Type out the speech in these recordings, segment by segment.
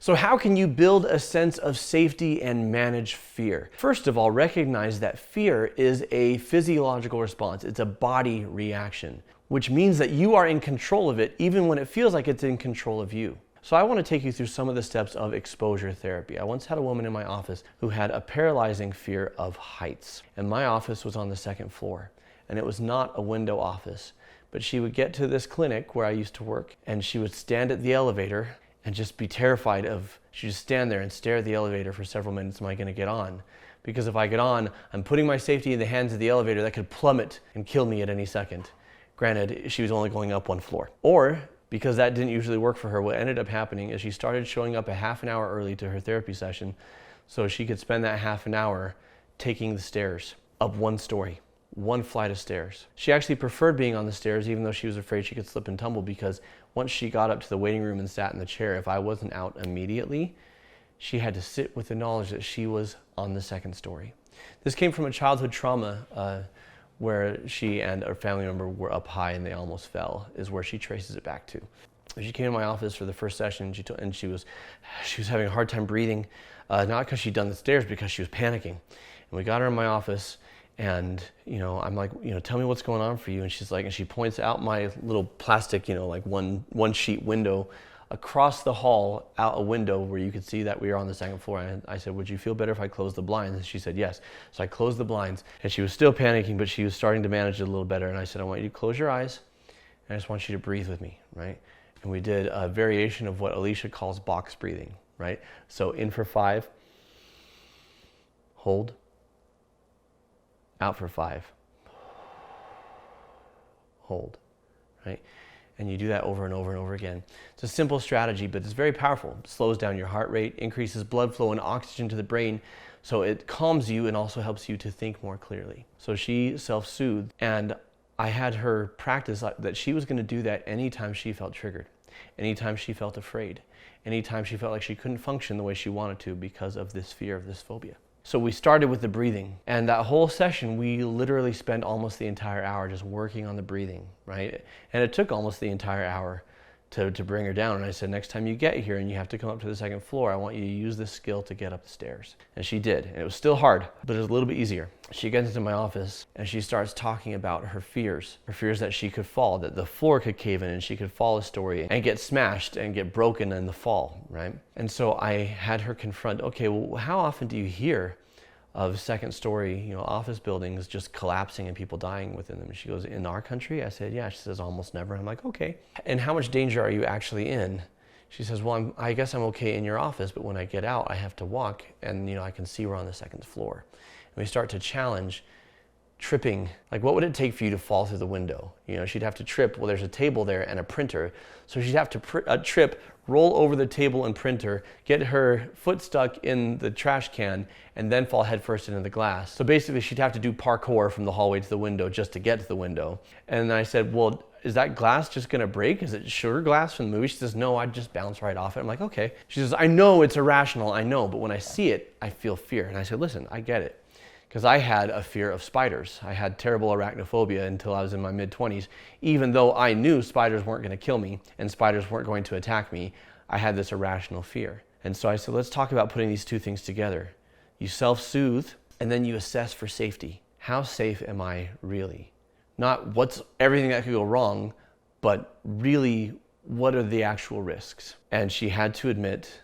So how can you build a sense of safety and manage fear? First of all, recognize that fear is a physiological response. It's a body reaction, which means that you are in control of it even when it feels like it's in control of you. So I want to take you through some of the steps of exposure therapy. I once had a woman in my office who had a paralyzing fear of heights, and my office was on the second floor, and it was not a window office. But she would get to this clinic where I used to work, and she would stand at the elevator and just be terrified of, she'd just stand there and stare at the elevator for several minutes. Am I going to get on? Because if I get on, I'm putting my safety in the hands of the elevator that could plummet and kill me at any second. Granted, she was only going up one floor. Or, because that didn't usually work for her, what ended up happening is she started showing up a half an hour early to her therapy session so she could spend that half an hour taking the stairs up one story. One flight of stairs. She actually preferred being on the stairs even though she was afraid she could slip and tumble, because once she got up to the waiting room and sat in the chair, if I wasn't out immediately, she had to sit with the knowledge that she was on the second story. This came from a childhood trauma where she and a family member were up high and they almost fell, is where she traces it back to. She came to my office for the first session and she was having a hard time breathing, not because she'd done the stairs, because she was panicking. And we got her in my office. And, I'm like, tell me what's going on for you. And she's like, and she points out my little plastic, like one sheet window across the hall, out a window where you could see that we were on the second floor. And I said, would you feel better if I closed the blinds? And she said, yes. So I closed the blinds, and she was still panicking, but she was starting to manage it a little better. And I said, I want you to close your eyes, and I just want you to breathe with me, right? And we did a variation of what Alicia calls box breathing, right? So in for 5, hold. Out for 5, hold, right? And you do that over and over and over again. It's a simple strategy, but it's very powerful. It slows down your heart rate, increases blood flow and oxygen to the brain, so it calms you and also helps you to think more clearly. So she self-soothed, and I had her practice that she was going to do that anytime she felt triggered, anytime she felt afraid, anytime she felt like she couldn't function the way she wanted to because of this fear, of this phobia. So we started with the breathing, and that whole session, we literally spent almost the entire hour just working on the breathing, right? And it took almost the entire hour to bring her down. And I said, next time you get here and you have to come up to the second floor, I want you to use this skill to get up the stairs. And she did, and it was still hard, but it was a little bit easier. She gets into my office and she starts talking about her fears that she could fall, that the floor could cave in and she could fall a story and get smashed and get broken in the fall, right? And so I had her confront, okay, well, how often do you hear of second story, office buildings just collapsing and people dying within them? She goes, in our country? I said, yeah. She says, almost never. I'm like, okay. And how much danger are you actually in? She says, well, I guess I'm okay in your office, but when I get out, I have to walk, and I can see we're on the second floor. And we start to challenge tripping. Like, what would it take for you to fall through the window? She'd have to trip. Well, there's a table there and a printer. So she'd have to trip, roll over the table and printer, get her foot stuck in the trash can, and then fall headfirst into the glass. So basically, she'd have to do parkour from the hallway to the window just to get to the window. And I said, well, is that glass just gonna break? Is it sugar glass from the movie? She says, no, I'd just bounce right off it. I'm like, okay. She says, I know it's irrational, I know, but when I see it, I feel fear. And I said, listen, I get it. Because I had a fear of spiders. I had terrible arachnophobia until I was in my mid-20s. Even though I knew spiders weren't going to kill me and spiders weren't going to attack me, I had this irrational fear. And so I said, let's talk about putting these two things together. You self-soothe, and then you assess for safety. How safe am I really? Not what's everything that could go wrong, but really, what are the actual risks? And she had to admit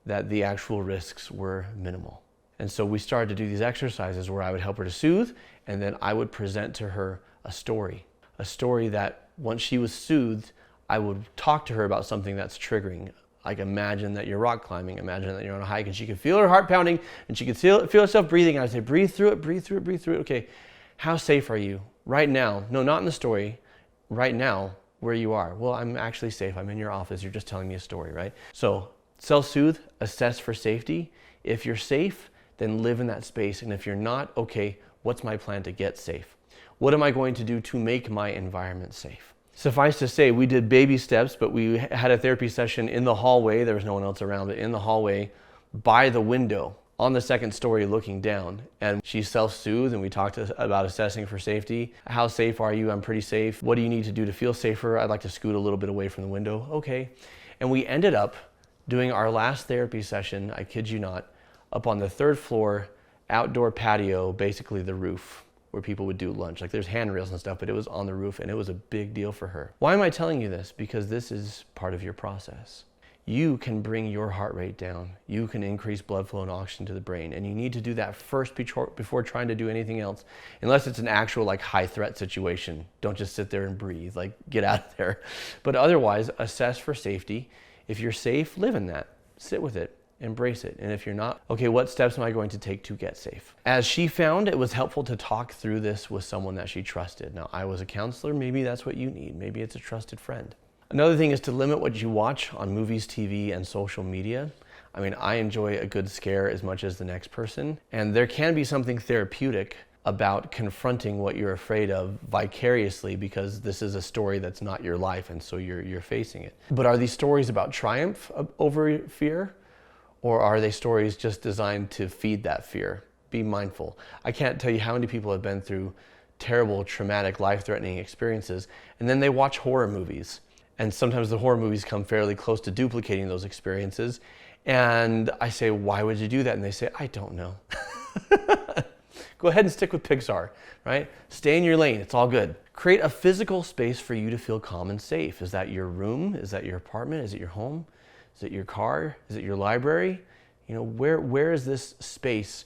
that the actual risks were minimal. And so we started to do these exercises where I would help her to soothe, and then I would present to her a story that once she was soothed, I would talk to her about something that's triggering. Like, imagine that you're rock climbing, imagine that you're on a hike, and she could feel her heart pounding, and she could feel herself breathing, and I'd say, breathe through it, breathe through it, breathe through it. Okay, how safe are you right now? No, not in the story, right now, where you are. Well, I'm actually safe, I'm in your office, you're just telling me a story, right? So, self-soothe, assess for safety. If you're safe, then live in that space. And if you're not, okay, what's my plan to get safe? What am I going to do to make my environment safe? Suffice to say, we did baby steps, but we had a therapy session in the hallway. There was no one else around, but in the hallway by the window on the second story looking down. And she self-soothed, and we talked about assessing for safety. How safe are you? I'm pretty safe. What do you need to do to feel safer? I'd like to scoot a little bit away from the window. Okay. And we ended up doing our last therapy session, I kid you not, up on the 3rd floor, outdoor patio, basically the roof, where people would do lunch. Like there's handrails and stuff, but it was on the roof and it was a big deal for her. Why am I telling you this? Because this is part of your process. You can bring your heart rate down. You can increase blood flow and oxygen to the brain. And you need to do that first before trying to do anything else, unless it's an actual like high threat situation. Don't just sit there and breathe, like get out of there. But otherwise, assess for safety. If you're safe, live in that, sit with it. Embrace it. And if you're not, okay, what steps am I going to take to get safe? As she found, it was helpful to talk through this with someone that she trusted. Now, I was a counselor. Maybe that's what you need. Maybe it's a trusted friend. Another thing is to limit what you watch on movies, TV, and social media. I mean, I enjoy a good scare as much as the next person. And there can be something therapeutic about confronting what you're afraid of vicariously, because this is a story that's not your life, and so you're facing it. But are these stories about triumph over fear? Or are they stories just designed to feed that fear? Be mindful. I can't tell you how many people have been through terrible, traumatic, life-threatening experiences, and then they watch horror movies. And sometimes the horror movies come fairly close to duplicating those experiences. And I say, why would you do that? And they say, I don't know. Go ahead and stick with Pixar, right? Stay in your lane, it's all good. Create a physical space for you to feel calm and safe. Is that your room? Is that your apartment? Is it your home? Is it your car? Is it your library? You know, where is this space?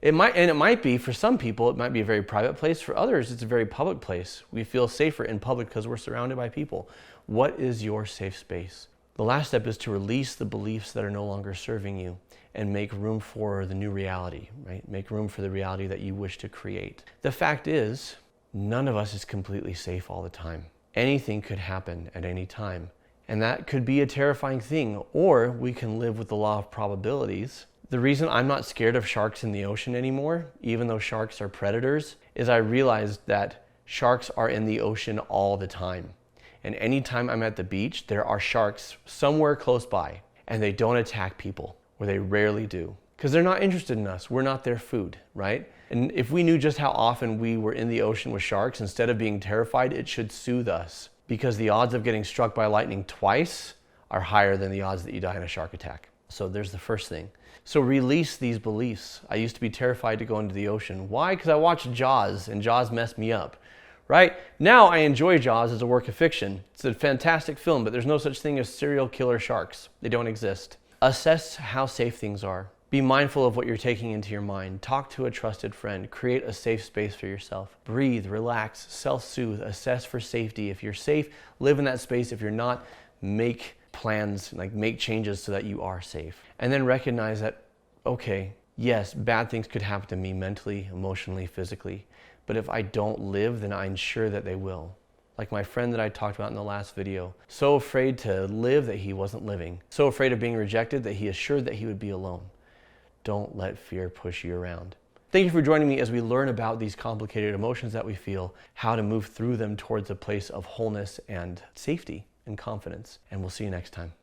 It might be, for some people, it might be a very private place. For others, it's a very public place. We feel safer in public because we're surrounded by people. What is your safe space? The last step is to release the beliefs that are no longer serving you and make room for the new reality, right? Make room for the reality that you wish to create. The fact is, none of us is completely safe all the time. Anything could happen at any time. And that could be a terrifying thing, or we can live with the law of probabilities. The reason I'm not scared of sharks in the ocean anymore, even though sharks are predators, is I realized that sharks are in the ocean all the time. And anytime I'm at the beach, there are sharks somewhere close by, and they don't attack people, or they rarely do, because they're not interested in us. We're not their food, right? And if we knew just how often we were in the ocean with sharks, instead of being terrified, it should soothe us, because the odds of getting struck by lightning twice are higher than the odds that you die in a shark attack. So there's the first thing. So release these beliefs. I used to be terrified to go into the ocean. Why? Because I watched Jaws, and Jaws messed me up, right? Now I enjoy Jaws as a work of fiction. It's a fantastic film, but there's no such thing as serial killer sharks. They don't exist. Assess how safe things are. Be mindful of what you're taking into your mind. Talk to a trusted friend. Create a safe space for yourself. Breathe, relax, self-soothe, assess for safety. If you're safe, live in that space. If you're not, make plans, like make changes so that you are safe. And then recognize that, okay, yes, bad things could happen to me mentally, emotionally, physically. But if I don't live, then I'm sure that they will. Like my friend that I talked about in the last video, so afraid to live that he wasn't living. So afraid of being rejected that he assured that he would be alone. Don't let fear push you around. Thank you for joining me as we learn about these complicated emotions that we feel, how to move through them towards a place of wholeness and safety and confidence. And we'll see you next time.